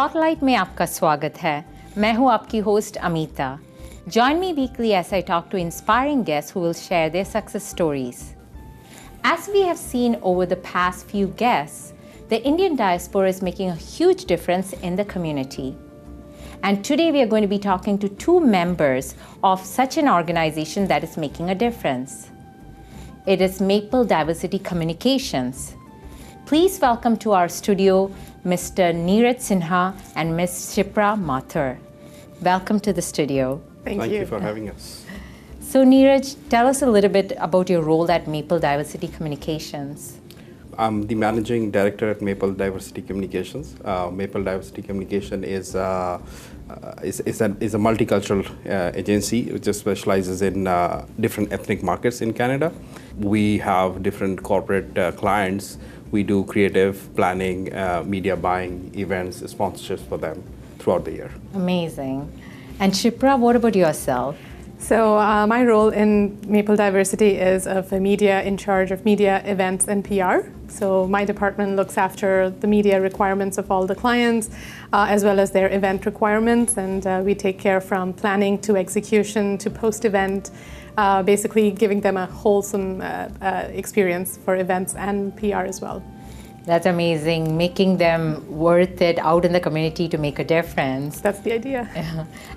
Spotlight में आपका स्वागत है। मैं हूं आपकी host Amita. Join me weekly as I talk to inspiring guests who will share their success stories. As we have seen over the past few guests, the Indian diaspora is making a huge difference in the community. And today we are going to be talking to two members of such an organization that is making a difference. It is Maple Diversity Communications. Please welcome to our studio Mr. Neeraj Sinha and Ms. Shipra Mathur. Welcome to the studio. Thank you for having us. So Neeraj, tell us a little bit about your role at Maple Diversity Communications. I'm the managing director at Maple Diversity Communications. Maple Diversity Communication is a multicultural agency which specializes in different ethnic markets in Canada. We have different corporate clients. We do creative planning, media buying, events, sponsorships for them throughout the year. Amazing. And Shipra, what about yourself? So my role in Maple Diversity is of a media in charge of media, events, and PR. So my department looks after the media requirements of all the clients, as well as their event requirements, and we take care from planning to execution to post-event, basically giving them a wholesome experience for events and PR as well. That's amazing, making them worth it out in the community to make a difference. That's the idea.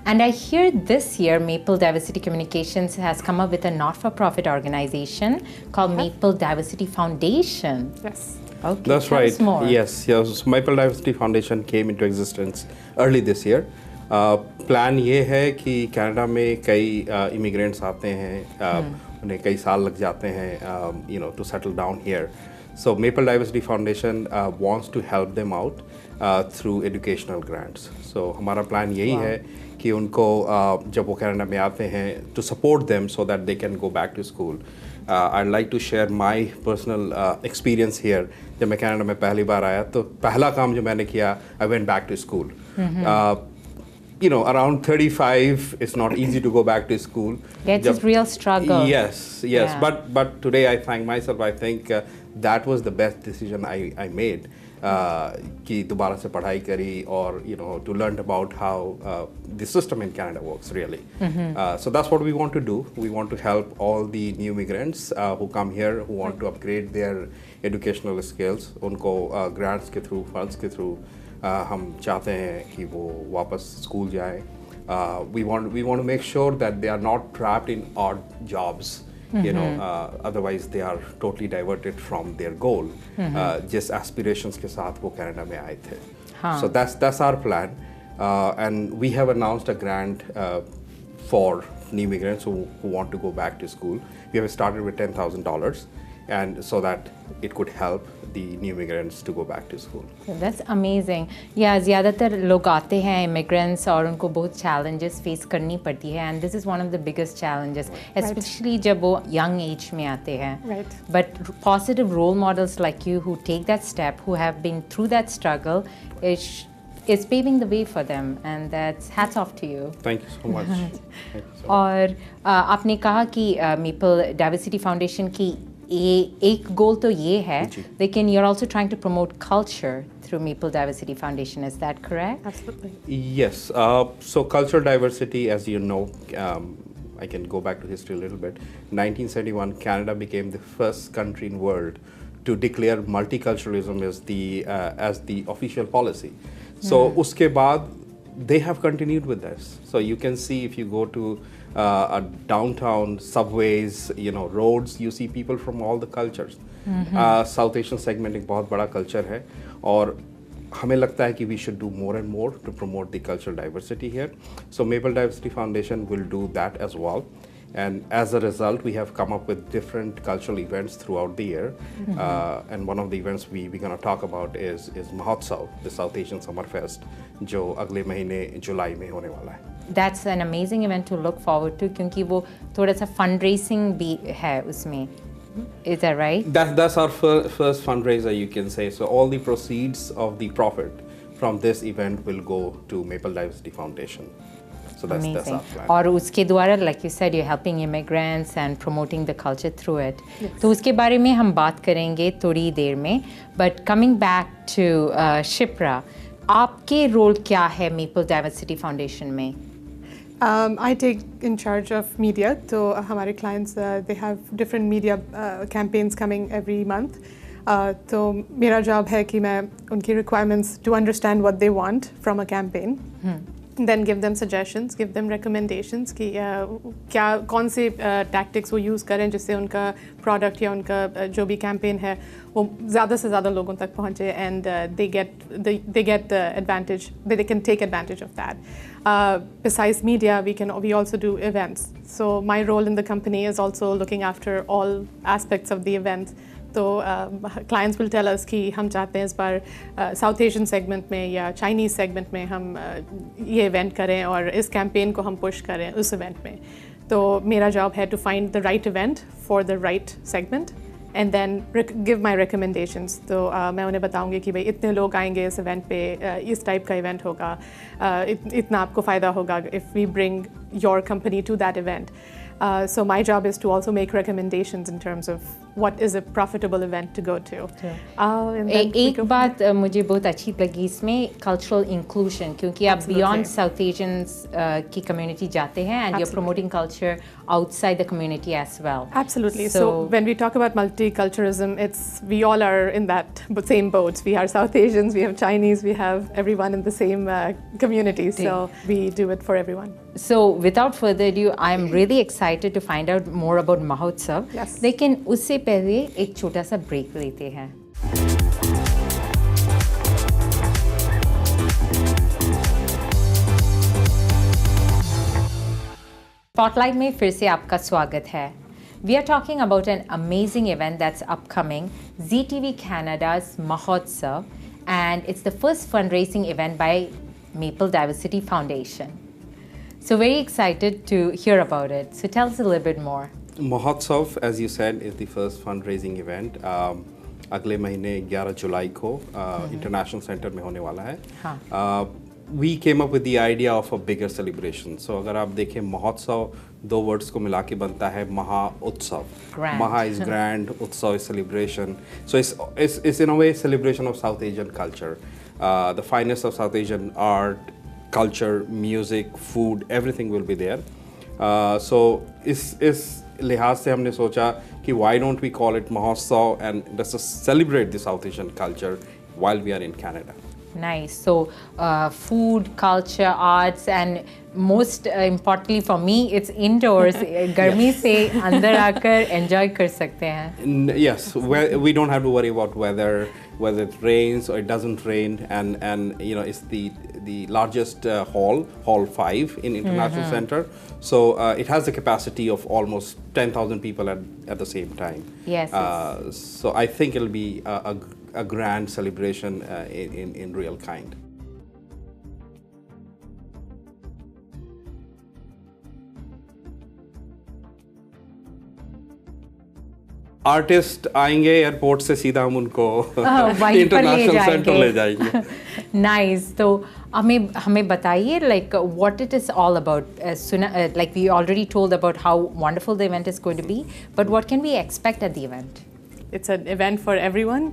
And I hear this year Maple Diversity Communications has come up with a not-for-profit organization called Maple Diversity Foundation. Yes. Okay, That's tell right. us more. Yes. Maple Diversity Foundation came into existence early this year. Plan ये है कि Canada में कई immigrants आते हैं, उन्हें कई साल लग जाते हैं, to settle down here. So Maple Diversity Foundation wants to help them out through educational grants. So हमारा प्लान यही है कि उनको जब वो कनाडा में आते हैं to support them so that they can go back to school. I'd like to share my personal experience here. जब मैं कनाडा में पहली बार आया तो पहला काम जो मैंने किया, I went back to school. Around 35, it's not easy to go back to school. Yeah, it's a real struggle. Yes. Yeah. But today I thank myself. I think that was the best decision I made. कि दोबारा से पढ़ाई करी और to learn about how the system in Canada works really. So that's what we want to do. We want to help all the new migrants who come here who want to upgrade their educational skills. उनको grants के through, funds के through हम चाहते हैं कि वो वापस school जाए. We want to make sure that they are not trapped in odd jobs. Otherwise they are totally diverted from their goal. जिस aspirations के साथ वो कनाडा में आए थे. So that's our plan. And we have announced a grant for new immigrants who want to go back to school. We have started with $10,000, and so that it could help the new immigrants to go back to school. That's amazing. Yeah, ज़्यादातर लोग आते हैं immigrants और उनको बहुत challenges face करनी पड़ती है, and this is one of the biggest challenges, especially जब वो young age में आते हैं. Right. But positive role models like you who take that step, who have been through that struggle, is paving the way for them, and that's hats off to you. Thank you so much. Thank you so much. और आपने कहा कि Maple Diversity Foundation की एक गोल तो ये है, लेकिन you're also trying to promote culture through Maple Diversity Foundation. Is that correct? Absolutely. Yes. So cultural diversity, as you know, I can go back to history a little bit. 1971, Canada became the first country in the world to declare multiculturalism as the official policy. So उसके बाद they have continued with this. So you can see if you go to a downtown, subways, roads, you see people from all the cultures. South Asian segment एक बहुत बड़ा culture है और हमें लगता है कि we should do more and more to promote the cultural diversity here. So Maple Diversity Foundation will do that as well. And as a result, we have come up with different cultural events throughout the year. And one of the events we're going to talk about is Mahotsav, the South Asian Summer Fest, जो अगले महीने जुलाई में होने वाला है. That's an amazing event to look forward to क्योंकि वो थोड़ा सा fundraising भी है उसमें. Is that right? That's our first fundraiser, you can say. So all the proceeds of the profit from this event will go to Maple Diversity Foundation. So that's our plan. और उसके द्वारा, like you said, you're helping immigrants and promoting the culture through it. तो उसके बारे में हम बात करेंगे थोड़ी देर में. But coming back to Shipra, आपके रोल क्या है मेपल डाइवर्सिटी फाउंडेशन में? I take in charge of media. So हमारे clients they have different media campaigns coming every month. तो मेरा job है कि मैं उनकी requirements to understand what they want from a campaign. Then give them suggestions, give them recommendations कि क्या कौन से tactics वो use करें जिससे उनका product या उनका जो भी campaign है वो ज़्यादा से ज़्यादा लोगों तक पहुँचे and they get the advantage, they can take advantage of that. Besides media, we also do events. So my role in the company is also looking after all aspects of the events. तो clients will tell us कि हम चाहते हैं इस बार South Asian segment में या Chinese segment में हम ये event करें और इस campaign को हम push करें उस event में. तो मेरा job है to find the right event for the right segment and then give my recommendations. तो मैं उन्हें बताऊंगी कि भाई इतने लोग आएंगे इस event पे, इस type का event होगा, इतना आपको फ़ायदा होगा if we bring your company to that event. So my job is to also make recommendations in terms of what is a profitable event to go to. एक बात मुझे बहुत अच्छी लगी इसमें cultural inclusion, क्योंकि आप beyond South Asians की community जाते हैं and you're promoting culture outside the community as well. Absolutely. So when we talk about multiculturalism, we all are in that same boat. We are South Asians, we have Chinese, we have everyone in the same community. So we do it for everyone. So without further ado, I'm really excited to find out more about Mahotsav. Yes. लेकिन उससे पहले एक छोटा सा break लेते हैं. Spotlight में फिर से आपका स्वागत है. We are talking about an amazing event that's upcoming, ZTV Canada's Mahotsav, and it's the first fundraising event by Maple Diversity Foundation. So very excited to hear about it. So tell us a little bit more. Mahotsav, as you said, is the first fundraising event. अगले महीने 11 जुलाई को international centre में होने वाला है. We came up with the idea of a bigger celebration. So अगर आप देखें महोत्सव दो वर्ड्स को मिला के बनता है महा उत्सव. Maha is grand, Utsav is celebration. So it's in a way celebration of South Asian culture. The finest of South Asian art, culture, music, food, everything will be there. So इस लिहाज से हमने सोचा कि why don't we call it Mahotsav and let's just celebrate the South Asian culture while we are in Canada. Nice. So food, culture, arts, and most importantly for me, it's indoors. गर्मी से अंदर आकर enjoy कर सकते हैं. Yes, we don't have to worry about whether it rains or it doesn't rain, and you know it's the largest hall 5 in International Center. So it has the capacity of almost 10,000 people at the same time. Yes. So I think it'll be a grand celebration in real kind. Artist आएंगे airport से सीधा हम उनको international centre ले जाएंगे. Nice. तो हमें बताइए like what it is all about. Like we already told about how wonderful the event is going to be, but what can we expect at the event? It's an event for everyone.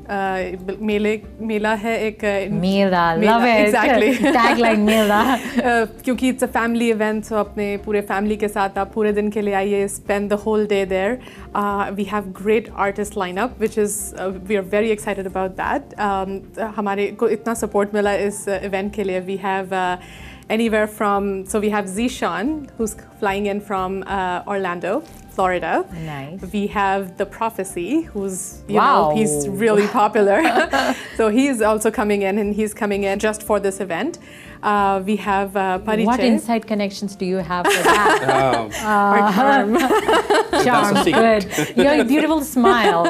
मेला है एक मेला, love it. Exactly. Tagline मेला. क्योंकि it's a family event, so अपने पूरे family के साथ आप पूरे दिन के लिए आइए, spend the whole day there. We have great artist lineup, which is we are very excited about that. हमारे को इतना support मिला इस event के लिए. We have anywhere from, so we have Zishan, who's flying in from Orlando, Florida. Nice. We have The Prophecy, who's, you know, he's really popular. So he's also coming in, and he's coming in just for this event. We have Pariche. What inside connections do you have for that? Our charm. Charm, good. Your beautiful smile.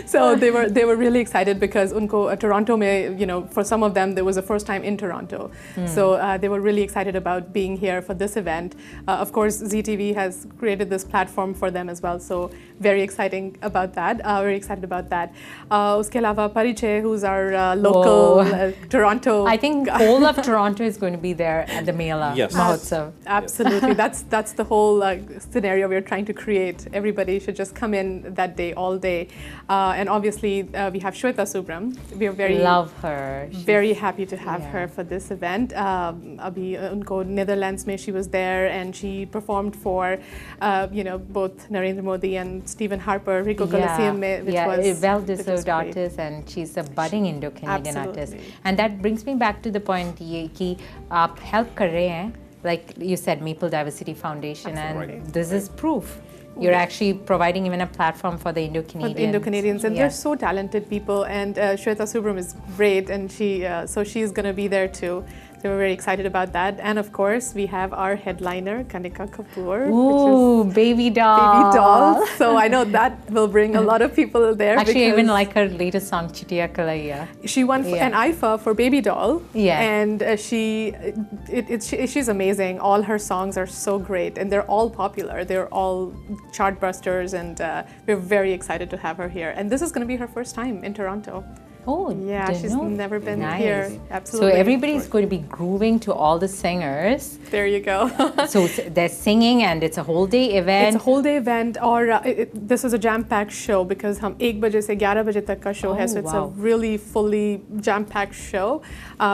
So they were really excited because unko Toronto mein, you know, for some of them, there was a first time in Toronto. So they were really excited about being here for this event. Of course, ZTV has created this platform for them as well. So very exciting about that. Very excited about that. Uske alawa Pariche, who's our local Toronto. I think whole of Toronto is going to be there at the Mela Yes. Mahotsav. Absolutely. That's the whole scenario we're trying to create. Everybody should just come in that day, all day. And obviously, we have Shweta Subram. We are very Love her. very happy to have Yeah. her for this event. Abhi unko Netherlands mein she was there and she performed for both Narendra Modi and Stephen Harper, Rico Coliseum mein, which was a well-deserved which was great. artist, and she's a budding Indo-Canadian artist. Absolutely. And that brings me back to the point ये कि आप help कर रहे हैं, like you said, Maple Diversity Foundation, Absolutely. and this is proof. You're actually providing even a platform for the Indo-Canadians. For the Indo-Canadians, and they're so talented people. And Shweta Subram is great, and she's going to be there too. So we're very excited about that. And of course, we have our headliner, Kanika Kapoor. Ooh, baby doll. Baby doll. So I know that will bring a lot of people there. Actually, I even because like her latest song, Chitiya Kalaiya. she won an IFA for Baby Doll. Yeah. And she's amazing. All her songs are so great, and they're all popular. They're all chart busters, and we're very excited to have her here. And this is going to be her first time in Toronto. Oh, Yeah, didn't she's know. never been Nice. here. So Absolutely. everybody's going to be grooving to all the singers. There you go. So they're singing, and it's a whole day event. It's a whole day event, or this is a jam-packed show because हम 1 बजे से 11 बजे तक का show है, so it's a wow. really fully jam-packed show.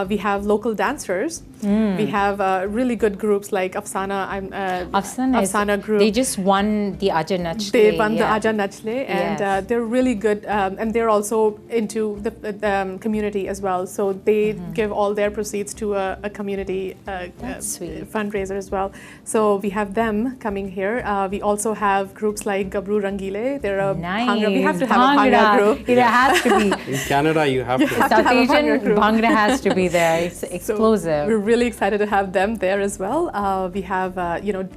We have local dancers. We have really good groups like Afsana. Afsana group. They just won the Aja Nachle. They won the Aja Nachle, and Yes. they're really good, and they're also into the community as well. So they give all their proceeds to a community That's sweet. fundraiser as well. So we have them coming here. We also have groups like Gabru Rangile. They're a Nice. Bhangra. We have to have a Bhangra group. It has to be. In Canada, you have to. have to South have a Asian Bhangra group. Bhangra has to be there. It's So explosive. we're really excited to have them there as well. We have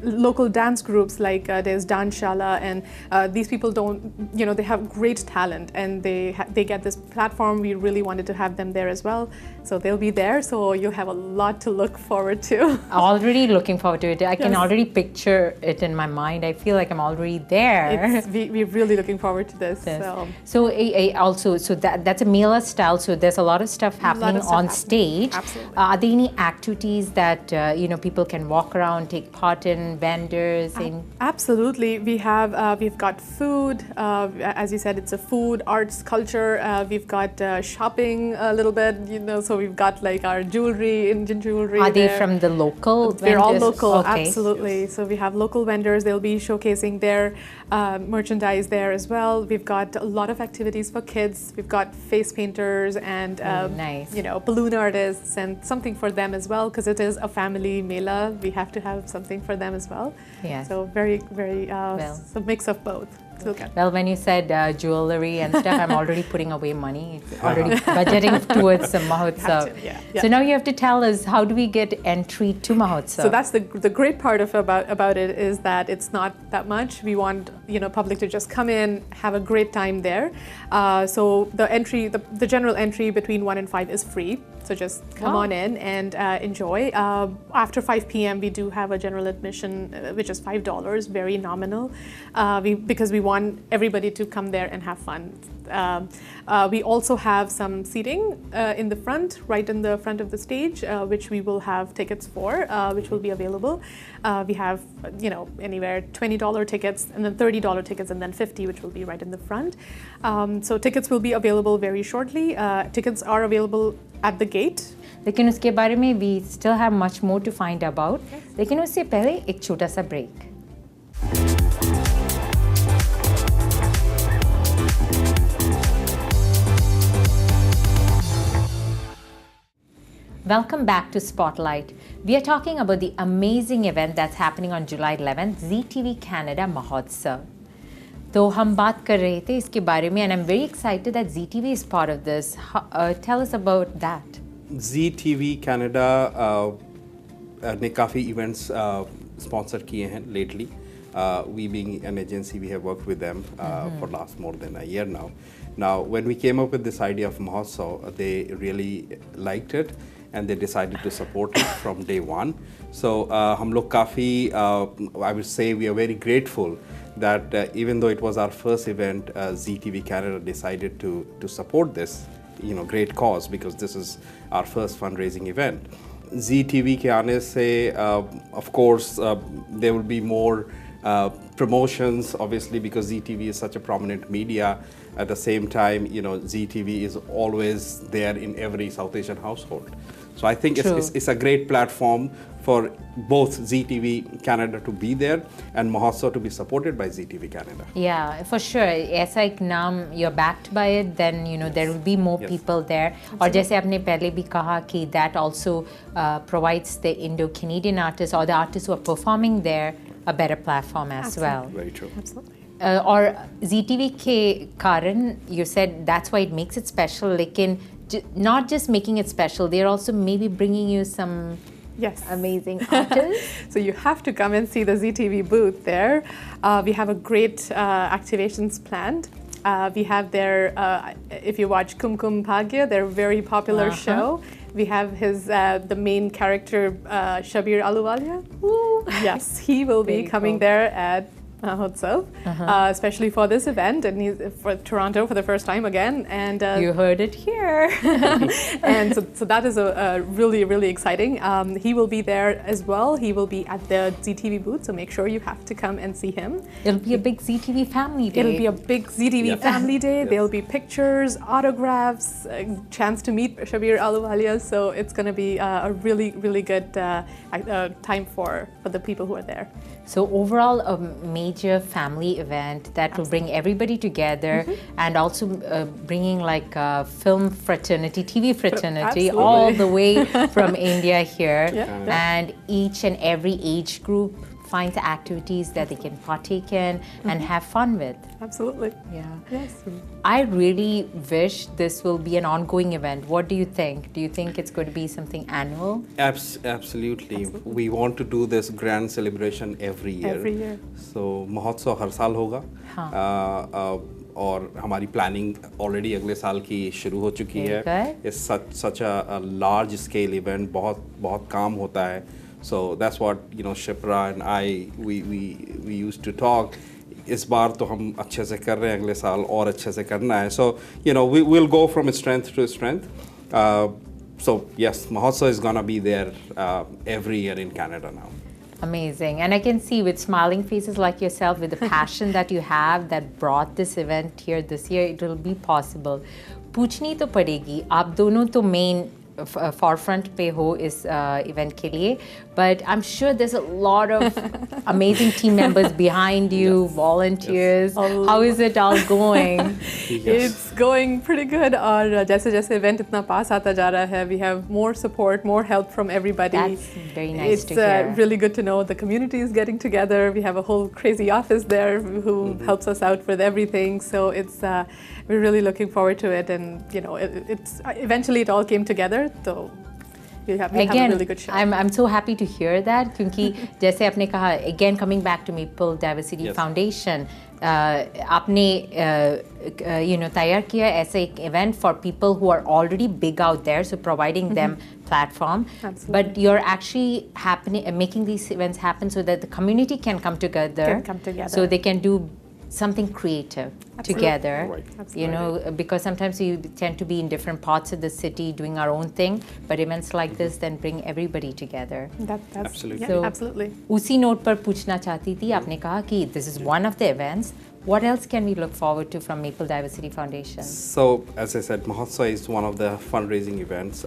local dance groups like there's Danshala, and these people don't they have great talent, and they get this platform. We really wanted to have them there as well, so they'll be there. So you have a lot to look forward to. Already looking forward to it. I can Yes. already picture it in my mind. I feel like I'm already there. We're really looking forward to this. Yes. So Also, so that's a Mela style. So there's a lot of stuff happening stuff on happening. stage. Absolutely. Are there any activities that people can walk around, take part in, vendors? Absolutely, we've got food. As you said, it's a food, arts, culture. We've got shopping a little bit. So we've got like our jewelry, Indian jewelry. Are they there. from the local They're all vendors? local, Okay. absolutely. So we have local vendors. They'll be showcasing their merchandise there as well. We've got a lot of activities for kids. We've got face painters and nice. balloon artists, and something for them as well, because it is a family mela. We have to have something for them as well. Yes. So very so mix of both to look at. Well, when you said jewelry and stuff, I'm already putting away money. It's already budgeting towards the Mahotsav. Yeah. So now you have to tell us, how do we get entry to Mahotsav? So that's the great part about it, is that it's not that much. We want public to just come in, have a great time there. So the general entry between 1 and 5 is free. So just come Wow. on in and enjoy. After 5 p.m. we do have a general admission, which is $5, very nominal, because we want everybody to come there and have fun. We also have some seating in the front, right in the front of the stage, which we will have tickets for, which will be available. We have, anywhere $20 tickets, and then $30 tickets, and then $50, which will be right in the front. So tickets will be available very shortly. Tickets are available at the gate. लेकिन उसके बारे में we still have much more to find about. लेकिन उससे पहले एक छोटा सा break. Welcome back to Spotlight. We are talking about the amazing event that's happening on July 11th, ZTV Canada Mahotsav. तो हम बात कर रहे थे इसके बारे में, and I'm very excited that ZTV is part of this. Tell us about that. ZTV Canada ने काफ़ी events sponsor किए हैं lately. We being an agency, we have worked with them for last more than a year now. Now, when we came up with this idea of Mahotsav, they really liked it, and they decided to support it from day one. So हम लोग काफ़ी I would say we are very grateful that even though it was our first event, ZTV Canada decided to support this, great cause, because this is our first fundraising event. ZTV के आने से, of course, there will be more promotions, obviously, because ZTV is such a prominent media. At the same time, ZTV is always there in every South Asian household. So I think it's a great platform for both ZTV Canada to be there and Mahotsav to be supported by ZTV Canada. Yeah, for sure. ऐसा एक नाम, you're backed by it, then there will be more people there. और जैसे आपने पहले भी कहा कि that also provides the Indo-Canadian artists or the artists who are performing there a better platform as well. Very true. Absolutely. और ZTV के कारण, you said that's why it makes it special, लेकिन not just making it special, they're also maybe bringing you some amazing artists. So you have to come and see the ZTV booth there. We have a great activations planned. We have their, if you watch Kum Kum Bhagya, their very popular show. We have the main character, Shabir Ahluwalia. Yes, he will be coming there at Mahotsav, especially for this event, and he's for Toronto for the first time again. And you heard it here. And so that is a really, really exciting. He will be there as well. He will be at the ZTV booth, so make sure you have to come and see him. It'll be a big ZTV family day. It'll be a big ZTV family day. There'll be pictures, autographs, a chance to meet Shabir Ahluwalia. So it's going to be a really, really good time for the people who are there. So overall, a major family event that will bring everybody together, and also bringing like a film fraternity, TV fraternity, all the way from India here. And each and every age group finds activities that they can partake in and have fun with. Absolutely. Yeah. Yes. I really wish this will be an ongoing event. What do you think? Do you think it's going to be something annual? Absolutely. We want to do this grand celebration every year. Every year. So Mahotsav हर साल होगा. और हमारी planning already अगले साल की शुरू हो चुकी है. It's such a large scale event. बहुत काम होता है. So that's what Shipra and I we used to talk. इस बार तो हम अच्छे से कर रहे हैं, अगले साल और अच्छे से करना है. So we will go from strength to strength. So yes, Mahotsav is gonna be there every year in Canada now. Amazing. And I can see with smiling faces like yourself, with the passion that you have that brought this event here this year, it will be possible. पूछनी तो पड़ेगी, आप दोनों तो main forefront पे हो इस event के लिए, but I'm sure there's a lot of amazing team members behind you, volunteers. How is it all going? It's going pretty good. और जैसे event इतना पास आता जा रहा है, we have more support, more help from everybody. That's very nice to hear. It's really good to know the community is getting together. We have a whole crazy office there who helps us out with everything. So it's we're really looking forward to it, and it's eventually it all came together. So we have a really good show. I'm so happy to hear that, क्योंकि जैसे आपने कहा, again coming back to Maple Diversity Foundation, आपने तैयार किया ऐसा एक event for people who are already big out there, so providing them platform. Absolutely. But you're actually making these events happen so that the community can come together. So they can do something creative together. Right. Because sometimes we tend to be in different parts of the city doing our own thing, but events like this then bring everybody together. That's absolutely. Yeah, absolutely. उसी note पर पूछना चाहती थी, आपने कहा कि this is one of the events. What else can we look forward to from Maple Diversity Foundation? So, as I said, Mahotsav is one of the fundraising events.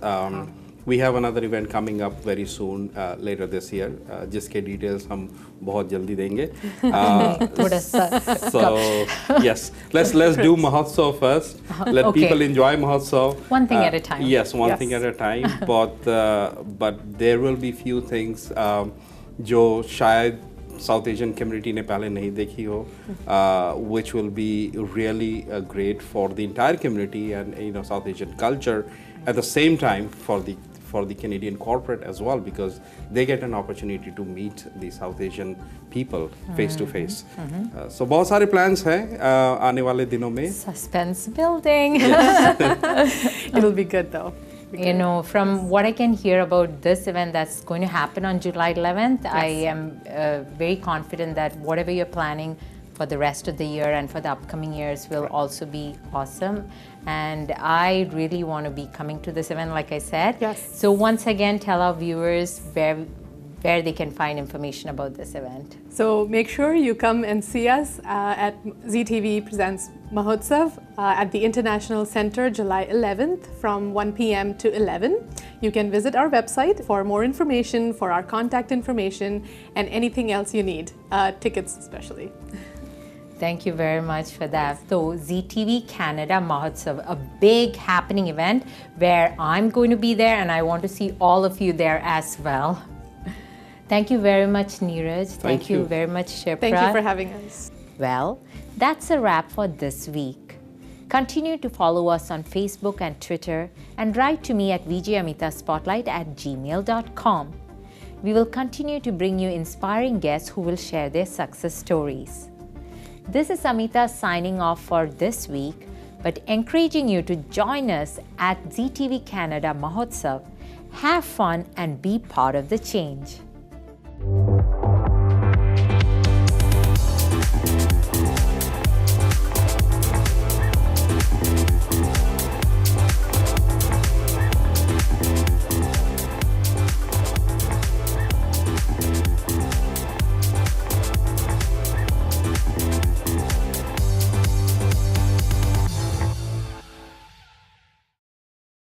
We have another event coming up very soon, later this year, जिसके details हम बहुत जल्दी देंगे. So yes, let's do Mahotsav first. Let people enjoy Mahotsav. One thing at a time. Yes, one thing at a time. But there will be few things जो शायद South Asian community ने पहले नहीं देखी हो, which will be really great for the entire community and South Asian culture. At the same time, for the Canadian corporate as well, because they get an opportunity to meet the South Asian people face to face. So बहुत सारे plans हैं आने वाले दिनों में. Suspense building. It'll be good though. You know, from what I can hear about this event that's going to happen on July 11th, I am very confident that whatever you're planning for the rest of the year and for the upcoming years will also be awesome. And I really want to be coming to this event, like I said. Yes. So once again, tell our viewers where they can find information about this event. So make sure you come and see us at ZTV Presents Mahotsav at the International Center July 11th from 1 p.m. to 11. You can visit our website for more information, for our contact information, and anything else you need, tickets especially. Thank you very much for that. So ZTV Canada Mahotsav, a big happening event where I'm going to be there and I want to see all of you there as well. Thank you very much, Neeraj. Thank you very much, Shipra. Thank you for having us. Well, that's a wrap for this week. Continue to follow us on Facebook and Twitter and write to me at vjamithaspotlight@gmail.com. We will continue to bring you inspiring guests who will share their success stories. This is Amita signing off for this week, but encouraging you to join us at ZTV Canada Mahotsav. Have fun and be part of the change.